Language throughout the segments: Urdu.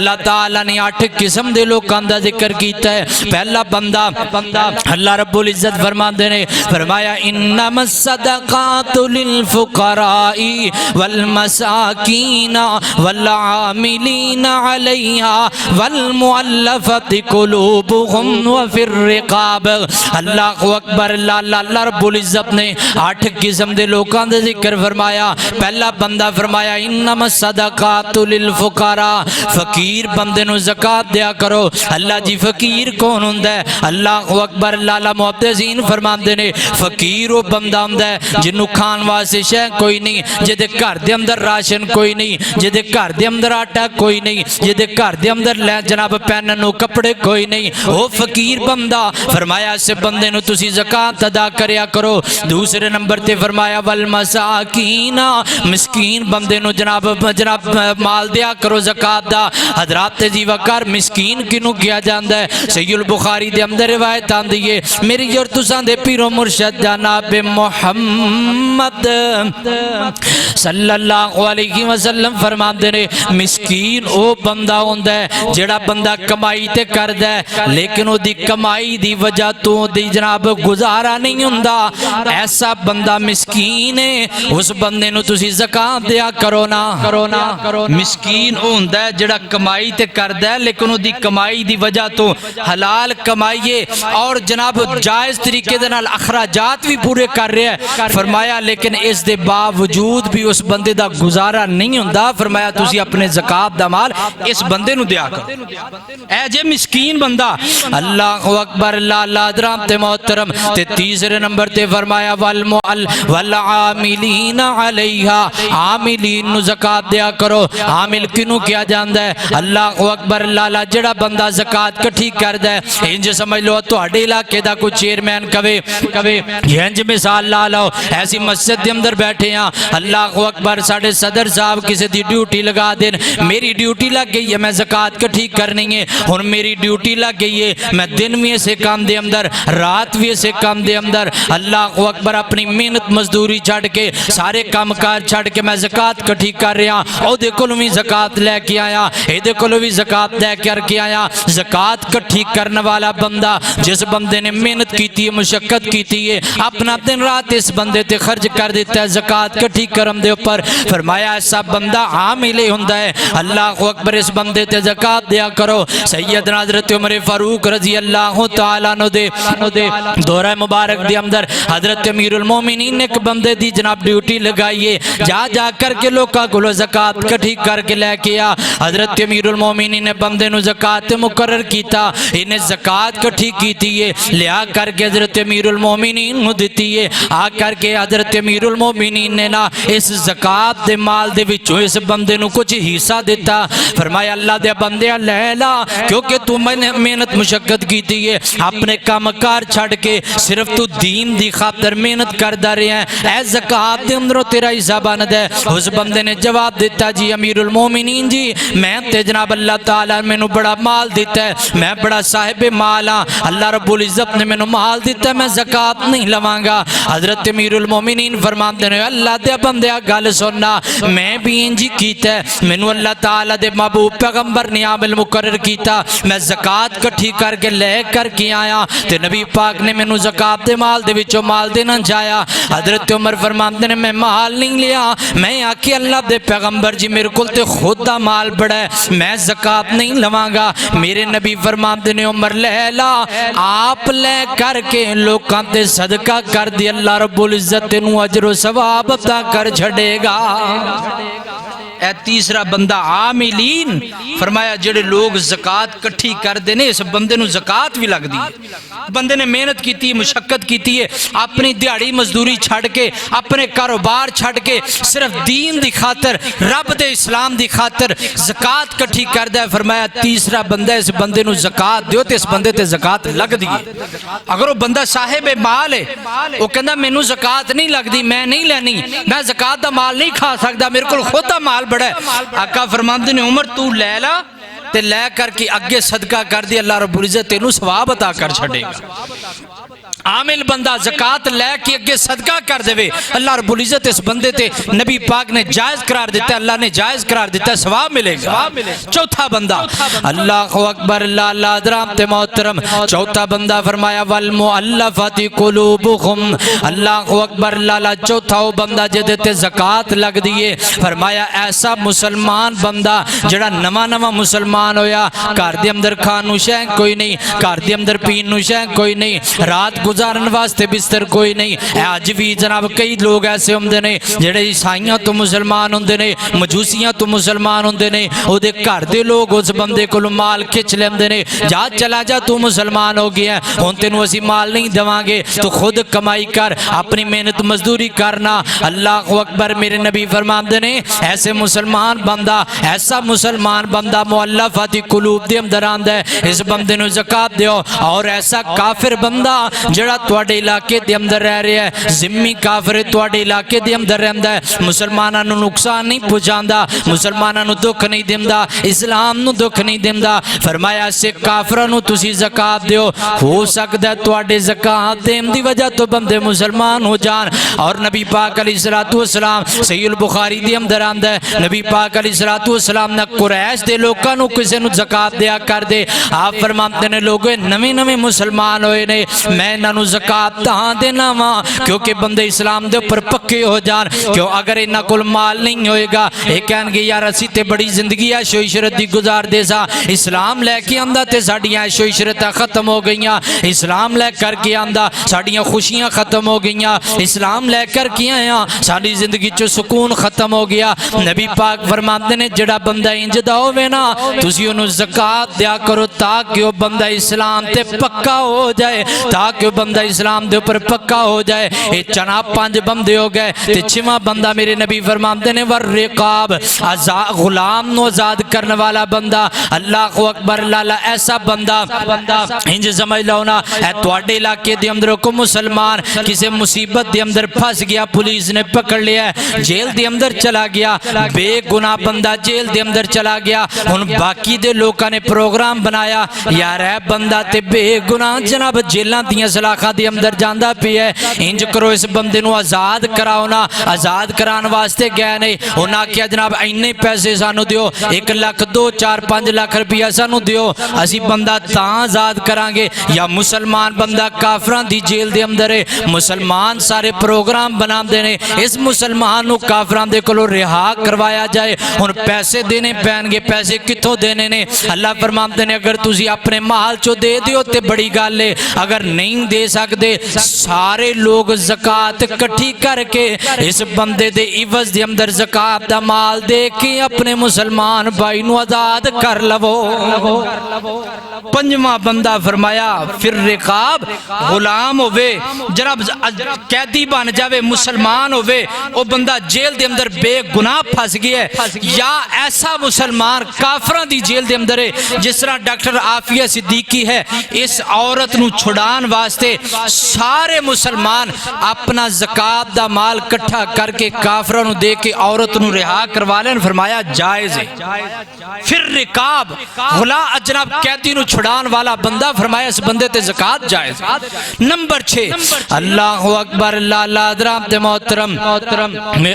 اللہ تعالیٰ نے 8 قسم دے لوگوں دا ذکر کیتا ہے. پہلا بندہ اللہ رب العزت فرماندے نے فرمایا انما الصدقات للفقراء والمساکین والعاملین علیہا والمؤلفۃ قلوبہم وفی الرقاب. اللہ اکبر. اللہ رب العزت نے 8 قسم دے لوگوں دا ذکر فرمایا. پہلا بندہ فرمایا انما الصدقات للفقراء, فقیر بندے نو زکات دیا کرو. اللہ جی فقیر کون ہوندا ہے؟ اللہ اکبر. لالا محدثین فرماندے نے فقیر وہ بندہ ہوندا ہے جنوں کھان واسطے شے کوئی نہیں, جدے گھر دے اندر راشن کوئی نہیں, جدے گھر دے اندر آٹا کوئی نہیں, جدے گھر دے اندر جناب پہنن نو کپڑے کوئی نہیں, وہ فقیر بندہ. فرمایا اس بندے نو تسی زکات ادا کریا کرو. دوسرے نمبر تے فرمایا والمساکین, مسکین بندے نو جناب مال دیا کرو زکات دا. حضرات جی وقار مسکین کنوں کیا جاندا ہے؟ صحیح البخاری دے اندر روایت آندی ہے میری اور تساں دے پیرو مرشد جناب محمد صلی اللہ علیہ وسلم فرماندے نے مسکین او بندہ ہوندا ہے جڑا بندہ کمائی تے کردا ہے لیکن او دی کمائی دی وجہ تو دی جناب گزارا نہیں ہوندا. ایسا بندہ مسکین ہے, اس بندے نو تسی زکات دیا کرو نا. مسکین او ہوندا ہے جڑا کمائی تے کردا ہے لیکن او دی کمائی دی وجہ تو حلال کمائیے اور جناب جائز طریقے دے نال اخراجات بھی پورے کر رہے ہیں. فرمایا لیکن اس دے باوجود بھی اس بندے دا گزارا نہیں ہوندا. فرمایا تسی اپنے زکات دا مال اس بندے نو دیا کرو. اے جے مسکین بندہ. اللہ اکبر. اللہ حضرات تے محترم. تے تیسرے نمبر تے فرمایا والعاملین علیہا, عاملین نو زکات دیا کرو. عامل کنوں کیا جاندا ہے؟ اللہ اکبر. لالا جڑا بندہ زکات کٹھی کردا ہے, انج سمجھ لو تواڈے علاقے دا کوئی چیئرمین کہے انج مثال لا لو ایسی مسجد دے اندر بیٹھے ہیں, اللہ اکبر ساڈے صدر صاحب کسی دی ڈیوٹی لگا دین, میری ڈیوٹی لگ گئی ہے میں زکات کٹھی کرنی ہے. ہن میری ڈیوٹی لگ گئی ہے میں دن بھی اسے کام دے اندر رات بھی اسے کام دے اندر اللہ اکبر اپنی محنت مزدوری چھڑ کے سارے کام کار چھڑ کے میں زکات کٹھی کر رہا. او دے کولوں وی زکات لے کے آیا, اے دے کولوں وی زکات لے کے آیا. زکات کٹھی کرنے والا بندہ جس بندے نے محنت کیتی ہے مشقت کیتی ہے اپنا دن رات اس بندے تے خرچ کر دیتا ہے زکات کٹھی کرم دے اوپر. فرمایا ایسا بندہ عامل ہوندا ہے. اللہ اکبر. اس بندے تے زکات دیا کرو. سیدنا حضرت عمر فاروق رضی اللہ تعالیٰ عنہ دے دورہ مبارک دے اندر حضرت امیر المومنین نے ایک بندے دی جناب ڈیوٹی لگائیے جا کر کے لوکاں کولوں زکات کٹھی کر کے لے کے آ. حضرت امیر المومنین نے بندے نو زکات مقرر کیتا, انہیں زکات کٹھی کیتی ہے لیا کر کے حضرت امیر المومنین نو دیتی ہے. آ کر کے حضرت امیر المومنین نے نا اس زکات دے مال دے وچوں اس بندے نو کچھ حصہ دیتا. فرمایا اللہ دے بندے لے لا کیونکہ تو محنت مشقت کیتی ہے اپنے کام کار چھڑ کے صرف تو دین دی خاطر محنت کردا رہیا ہے, اے زکات دے اندروں تیرا حصہ بندا ہے. اس بندے نے جواب دیتا جی امیر المومنین جی میں تے جناب اللہ تعالیٰ مینوں بڑا مال دیتا ہے, میں بڑا صاحب مال ہاں, اللہ رب العزت نے مینوں مال دیتا ہے, میں زکات نہیں لواں گا. حضرت امیر المومنین فرماندے نے اللہ دے بندیا گل سننا میں بھی انج کیتا ہے, مینوں اللہ تعالیٰ دے محبوب پیغمبر نے عامل مقرر کیتا, میں زکات کٹھی کر کے لے کر کے آیا تے نبی پاک نے مینوں زکات دے مال دے وچوں مال دینا چاہیا. حضرت عمر فرماندے نے میں مال نہیں لیا, میں آکھیا اللہ دے پیغمبر جی میرے کول تے خود دا مال بڑا ہے میں زکات نہیں لواں گا. میرے نبی فرماندے نے عمر لے لا, آپ لے کر کے لوکاں تے صدقہ کر دی اللہ رب العزت تینوں اجر و ثواب عطا کر چھڑے گا. اے تیسرا بندہ عاملین. فرمایا جڑے لوگ زکات کٹھی کر دینے اس بندے نو زکات بھی لگ دی ہے, بندے نے محنت کیتی ہے مشقت کیتی ہے اپنی دیہڑی مزدوری چھڑ کے اپنے کاروبار چھڑ کے صرف دین دی خاطر رب دے اسلام دی خاطر زکات کٹھی کر دے. فرمایا تیسرا بندہ اس بندے نو زکات دیو تے اس بندے تے زکات لگ دی ہے. اگر وہ بندہ صاحب مال ہے وہ کہندا مینوں زکات نہیں لگ دی میں نہیں لینی, میں زکات دا مال نہیں کھا سکدا میرے کول خود دا مال بڑا ہے. آقا فرماندے نے عمر تو لے لا تے لے کر کے اگے صدقہ کر دی اللہ رب العزت تینوں ثواب عطا کر چھڑے گا. عامل بندہ زکات لے کے اگے صدقہ کر دے، اللہ رب العزت اس بندے تے نبی پاک نے جائز قرار دیتا ہے، اللہ نے جائز قرار دیتا ہے، ثواب ملے گا۔ چوتھا بندہ، اللہ اکبر، اللہ حضرات محترم، چوتھا بندہ فرمایا والمؤلفۃ قلوبہم، اللہ اکبر، اللہ چوتھا وہ بندہ جدے تے زکات لگ دیے، فرمایا ایسا مسلمان بندہ جڑا نواں نواں مسلمان ہویا، گھر دے اندر کھان نو شے کوئی نہیں، گھر دے اندر پین نو شے کوئی نہیں، رات گزارن واسطے بستر کوئی نہیں۔ اج بھی جناب کئی لوگ ایسے ہوندے نے جڑے عیسائیاں تو مسلمان ہوندے نے، مجوسیاں تو مسلمان ہوندے نے، او دے گھر دے لوگ اس بندے کولوں مال کھچ لیندے نے، جا چلا جا تو مسلمان ہو گیا ہے، ہن تینوں اسی مال نہیں دیواں گے، تو خود کمائی کر، اپنی محنت مزدوری کرنا۔ اللہ اکبر، میرے نبی فرماندے نے ایسے مسلمان بندہ، ایسا مسلمان بندہ مؤلفۃ قلوب دے اندر آندا ہے، اس بندے نو زکات دیو۔ اور ایسا کافر بندہ جڑا تواڈے علاقے دے اندر رہ رہا ہے، ذمی کافر تواڈے علاقے دے اندر رہندا ہے، مسلماناں نو نقصان نہیں پہنچاندا، مسلماناں نو دکھ نہیں دیندا، اسلام نو دکھ نہیں دیندا، فرمایا ایسے کافراں نو تسی زکات دیو، ہو سکدا ہے تواڈے زکات دین دی وجہ تو بندے مسلمان ہو جان۔ اور نبی پاک علیہ الصلوۃ والسلام صحیح البخاری دے اندر آندا ہے، نبی پاک علیہ الصلوۃ والسلام نے قریش دے لوکاں نو کسے نو زکات دیا کر دے، آپ فرماتے نے لوگے نویں نویں مسلمان ہوئے نے، میں انہاں نو زکات تاں دینا وا کیونکہ بندے اسلام دے اوپر پکے ہو جان، کیوں اگر انہاں کول مال نہیں ہوئے گا یہ کہن گے یار اسی تے بڑی زندگی عیش و عشرت دی گزار دے سا، اسلام لے کے آندا تے ساڈیاں عیش و عشرتاں ختم ہو گئیاں، اسلام لے کر کے آندا ساڈیاں خوشیاں ختم ہو گئیاں، اسلام لے کر کے آیا ساری زندگی چ سکون ختم ہو گیا۔ نبی پاک فرماتے نے جڑا بندہ انج دا ہوے نا تسی اونوں زکات دیا کرو تاکہ وہ بندہ اسلام تے پکا ہو جائے، تاکہ وہ بندہ اسلام دے اوپر پکا ہو جائے۔ اے جناب 5 بندے ہو گئے تے 6واں بندہ میرے نبی فرماتے نے ورقاب، غلام نو آزاد کرنے والا بندہ، اللہ اکبر، اللہ ایسا بندہ انج سمجھ لو نا، اے تواڈے علاقے دے اندر کو مسلمان کسی مصیبت دے اندر پھنس گیا، پولیس نے پکڑ لیا ہے، جیل دے اندر چلا گیا، بے گناہ بندہ جیل دے اندر چلا گیا، ہن باقی دے لوکاں نے پروگرام بنایا یار اے بندہ تے بے گناہ جناب جیلاں دیاں سلاخاں دے اندر جاندا پیا ہے، انج کرو اس بندے نو آزاد کراؤ نا، آزاد کران واسطے گئے نے، انہاں آکھیا جناب اینے پیسے سانو دیو، 1 لاکھ 2 4 5 لاکھ روپیہ سانو دیو، اسی بندہ تاں آزاد کران گے، یا مسلمان بندہ کافراں دی جیل دے اندر ہے، مسلمان سارے پروگرام بنا دے نے اس مسلمان نو کافراں دے کولوں رہا کروایا جائے، ہن پیسے دینے پین گے، پیسے کتھوں دینے نے؟ اللہ فرماتے نے اگر تسی اپنے مال چو دے دیو تے بڑی گل ہے، اگر نہیں دے سکدے سارے لوگ زکات کٹھی کر کے اس بندے دے عوض دے اندر زکات دا مال دے کے اپنے مسلمان بھائی نو آزاد کر لو۔ 5واں بندہ فرمایا پھر رقاب، غلام ہوئے جناب قیدی بن جاوے، مسلمان ہوئے، وہ بندہ جیل دے اندر بے گناہ پھنس گیا ہے، یا ایسا مسلمان کافراں دی جیل دے اندر ہے جس طرح ڈاکٹر عافیہ صدیقی ہے، اس عورت نو چھڑان واسطے سارے مسلمان اپنا زکات دا مال کٹھا کر کے کافراں نو دے کے عورت نو رہا کروا لین، فرمایا جائز ہے۔ پھر رقاب، غلام جناب قیدی نو چھڑان والا بندہ، فرمایا اس بندے تے زکات جائز۔ نمبر 6 اللہ اکبر، اللہ حضرات محترم،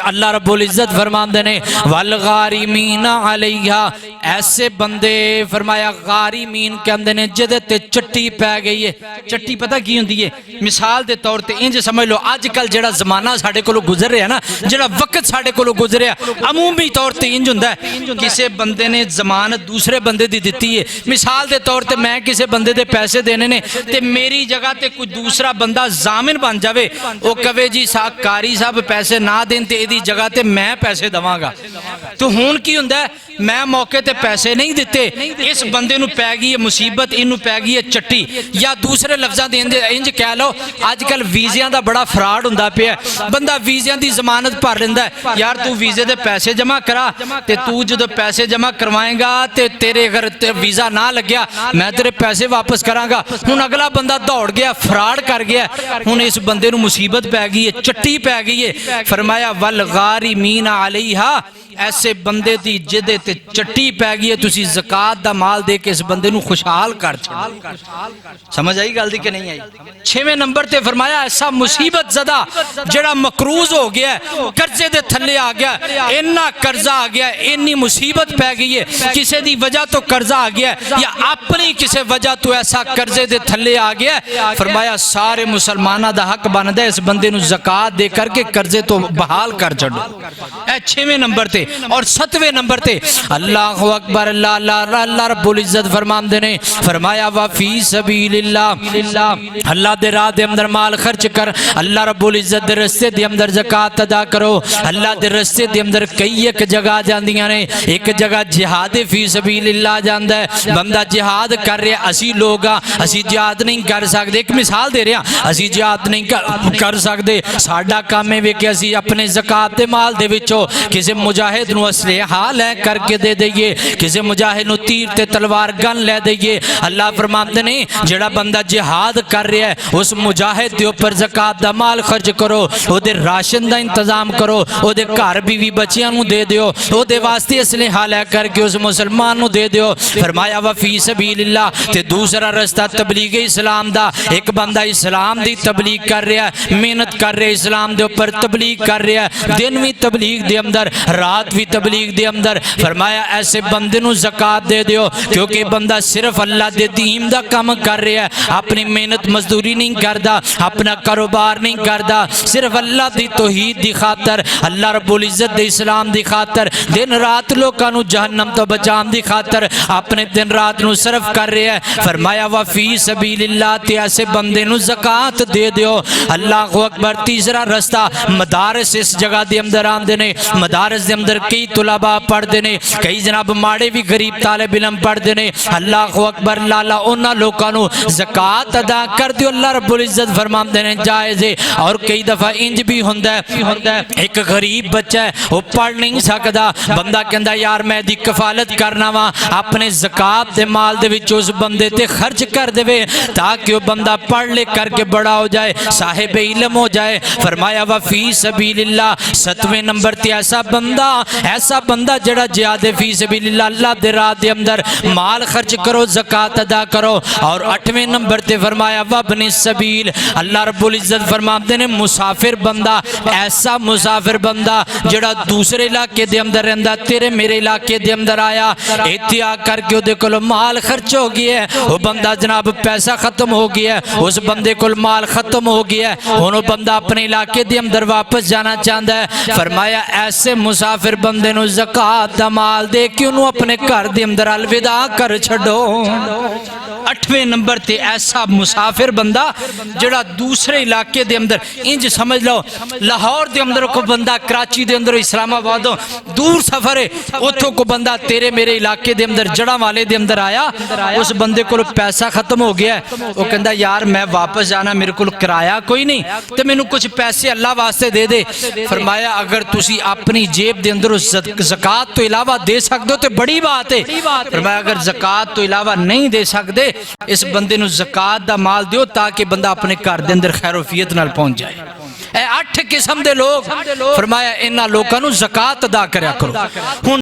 اللہ رب العزت فرماندے نے والغارمین علیہا، ایسے بندے فرمایا غارمین کے اندر نے جدے تے چٹی پہ گئی ہے۔ چٹی پتہ کی ہوندی ہے؟ مثال دے طور تے انج سمجھ لو اج کل جڑا زمانہ ساڈے کولوں گزر رہا ہے نا، جڑا وقت ساڈے کولوں گزریا عمومی طور تے انج ہوندا ہے کسے بندے نے ضمانت دوسرے بندے دی دتی ہے، مثال دے طور تے میں کسے بندے دے پیسے دینے نے تے میری جگہ تے کوئی دوسرا بندہ ضامن بن جاوے، او کہے جی قاری صاحب پیسے نہ دین تے ایدی جگہ تے میں پیسے دواں گا، تو ہون کی ہوندا ہے میں موقع تے پیسے نہیں دیتے، اس بندے نو پی گئی ہے مصیبت، اینو پی گئی ہے چٹی، یا دوسرے لفظاں دے انج کہہ لو اج کل ویزیاں دا بڑا فراڈ ہوندا پیا، بندہ ویزیاں دی ضمانت بھر لیندا ہے، یار تو ویزے دے پیسے جمع کرا تے تو جدوں پیسے جمع کروائیں گا تے تیرے اگر ویزا نہ لگیا میں تیرے پیسے واپس کراں گا، ہن اگلا بندہ دوڑ گیا فراڈ کر گیا، ہن اس بندے نو مصیبت پی گئی ہے، چٹی پی گئی ہے، فرمایا والغارمین علیہا، ایسے بندے دی جدے تے چٹی پی گئی ہے تسی زکات دا مال دے کے اس بندے نو خوشحال کر چھڑو سمجھ آئی گل دی کہ نہیں آئی 6ویں نمبر تے فرمایا ایسا مصیبت زدہ جڑا مقروض ہو گیا ہے قرضے دے تھلے آ گیا انہا قرضہ آ گیا انہی مصیبت پہ گئی ہے کسے دی وجہ تو قرضہ آ گیا ہے یا اپنی کسے وجہ تو ایسا قرضے دے تھلے آ گیا ہے فرمایا سارے مسلمانہ دا حق بندہ ہے اس بندے نو زکات دے کر کے قرضے تو بحال کر چھڑو اے 6ویں نمبر تے اور 7ویں نمبر تے اللہ اکبر اللہ رب العزت فرمان دینے فرمایا وفی سبیل اللہ دے راہ دے اندر مال خرچ کر اللہ رب العزت دے رستے دے اندر زکات ادا کرو اللہ دے رستے دے اندر کئی ایک جگہ جاندیاں نے ایک جگہ جہاد فی سبیل اللہ جاندہ ہے بندہ جہاد کر رہے اسی لوگاں اسی جہاد نہیں کر سکتے ایک مثال دے رہے ہیں اسی جہاد نہیں کر سکتے ساڑھا کام میں کہ اسی اپنے زکات دے مال دے وچوں کسی مجاہد نو اسلحہ لے کر کے دے دئیے کسی مجاہد نو تیر تے تلوار گن لے دئیے اللہ فرماتے نہیں جڑا بندہ جہاد کر رہا ہے اس مجاہد دے اوپر زکات دا مال خرچ کرو او دے راشن دا انتظام کرو او دے گھر بیوی بچیاں نو دے دیو او دے واسطے اسلحہ لے کر کے اس مسلمان نو دے دیو فرمایا وفی سبیل اللہ تے دوسرا رستہ تبلیغ اسلام دا ایک بندہ اسلام دی تبلیغ کر رہا ہے محنت کر رہا ہے اسلام دے اوپر تبلیغ کر رہا ہے دن بھی تبلیغ دے اندر رات بھی تبلیغ دے اندر فرمایا ایسے بندے نو زکات دے دیو کیونکہ بندہ صرف اللہ دے دین دا کام کر رہا ہے اپنی محنت مزدوری نہیں کردا اپنا کاروبار نہیں کردا صرف اللہ دی توحید دی خاطر اللہ رب العزت دے اسلام دی خاطر دن رات لوکاں نو جہنم تو بچان دی خاطر اپنے دن رات نو صرف کر رہا ہے فرمایا وفی سبیل اللہ تے ایسے بندے نو زکات دے دیو اللہ اکبر تیسرا رستہ مدارس اس جگہ دے اندر آندے نے مدارس دے اندر کئی طلباء پڑھ دے نے کئی جناب ماڑے بھی غریب طالب علم پڑھ دے نے اللہ اکبر لالا انہاں لوکاں نو زکات ادا کر دیو اللہ رب العزت فرمان دے نے جائز ہے اور کئی دفعہ انج بھی ہوندا ہے ایک غریب بچہ ہے وہ پڑھ نہیں سکدا بندہ کہندا یار میں دی کفالت کرنا وا اپنے زکات دے مال دے وچ اس بندے تے خرچ کر دے تاکہ وہ بندہ پڑھ لے کر کے بڑا ہو جائے صاحب علم ہو جائے فرمایا وفی سبیل اللہ 7ویں نمبر تے ایسا بندہ جڑا جہاد فی سبیل اللہ دے راہ دے اندر مال خرچ کرو زکات ادا کرو اور 8ویں نمبر تے فرمایا وابن السبیل اللہ رب العزت فرماتے نے مسافر بندہ ایسا مسافر بندہ جڑا دوسرے علاقے دے اندر رہندا تیرے میرے علاقے دے اندر آیا ایتھے آ کر کے دے کول مال خرچ ہو گیا ہے وہ بندہ جناب پیسہ ختم ہو گیا ہے اس بندے کول مال ختم ہو گیا ہے انہوں بندہ اپنے علاقے دے اندر واپس جانا چاہتا ہے فرمایا ایسے مسافر بندے نو زکات دا مال دے کے انہوں اپنے گھر دے اندر الوداع کر چھڑو 8ویں نمبر تے ایسا مسافر بندہ جڑا دوسرے علاقے دے اندر انج سمجھ لو لاہور دے اندر کو بندہ کراچی دے اندر اسلام آباد دور سفر ہے اتھوں کو بندہ تیرے میرے علاقے دے اندر جڑا والے دے اندر آیا اس بندے کو پیسہ ختم ہو گیا ہے وہ کہندا یار میں واپس جانا میرے کو کرایہ کوئی نہیں تو میں نے کچھ پیسے اللہ واسطے دے دے فرمایا اگر تسی اپنی جیب دے اندر زکات تو علاوہ دے سکتے ہو تو بڑی بات ہے فرمایا اگر زکات تو علاوہ نہیں دے سکتے اس بندے نو زکات دا مال دیو تاکہ بندہ اپنے گھر دے اندر خیر وفیت نال پہنچ جائے اے 8 قسم دے لوگ فرمایا انہاں لوکاں نو زکات ادا کریا کرو